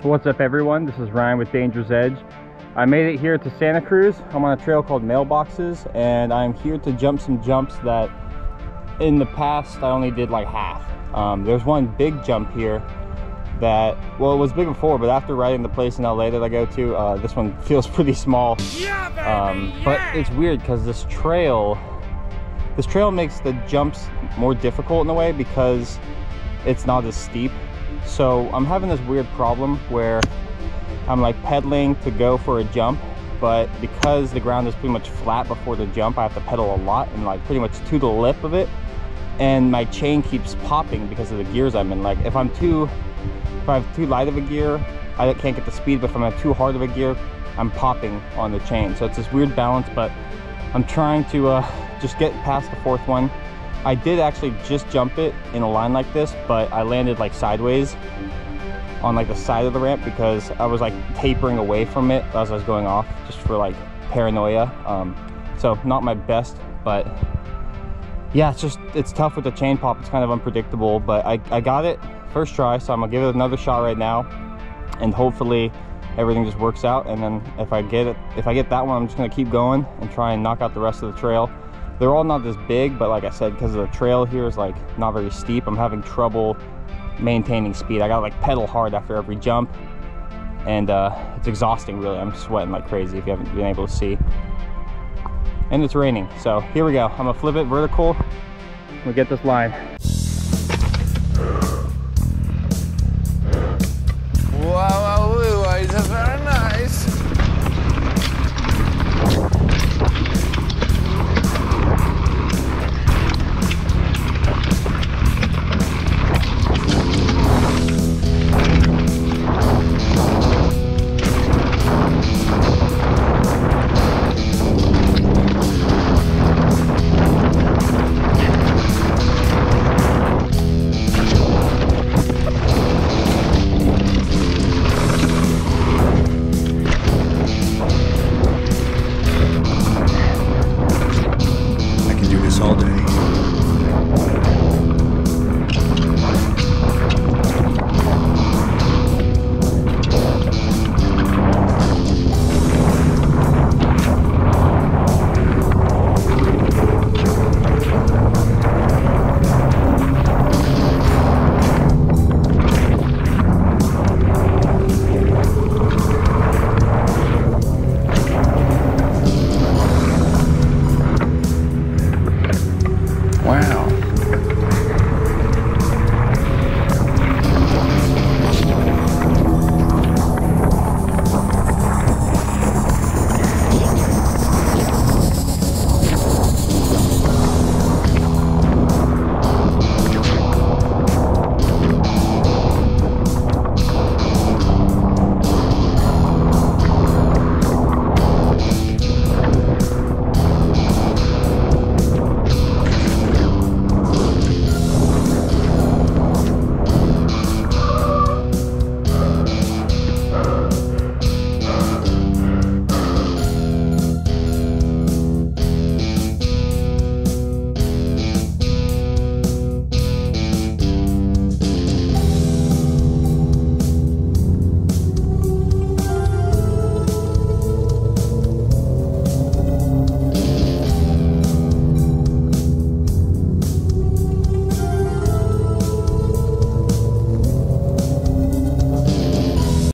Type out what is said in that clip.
What's up everyone, this is Ryan with Danger's Edge. I made it here to Santa Cruz. I'm on a trail called Mailboxes, and I'm here to jump some jumps that in the past I only did like half. There's one big jump here that, well, it was big before, but after riding the place in LA that I go to, this one feels pretty small. Yeah, baby, yeah! But it's weird because this trail makes the jumps more difficult in a way because it's not as steep. So I'm having this weird problem where I'm like pedaling to go for a jump, but because the ground is pretty much flat before the jump, I have to pedal a lot and like pretty much to the lip of it, and my chain keeps popping because of the gears I'm in. Like if I have too light of a gear, I can't get the speed, but if I'm at too hard of a gear, I'm popping on the chain. So it's this weird balance, but I'm trying to just get past the fourth one. I did actually just jump it in a line like this, but I landed like sideways on like the side of the ramp because I was like tapering away from it as I was going off, just for like paranoia. So not my best, but yeah, it's tough with the chain pop. It's kind of unpredictable, but I got it first try, so I'm gonna give it another shot right now, and hopefully everything just works out. And then if I get that one, I'm just gonna keep going and try and knock out the rest of the trail. They're all not this big, but like I said, because the trail here is like not very steep, I'm having trouble maintaining speed. I gotta like pedal hard after every jump, and it's exhausting really. I'm sweating like crazy if you haven't been able to see. And it's raining, so here we go. I'm gonna flip it vertical. We'll get this line.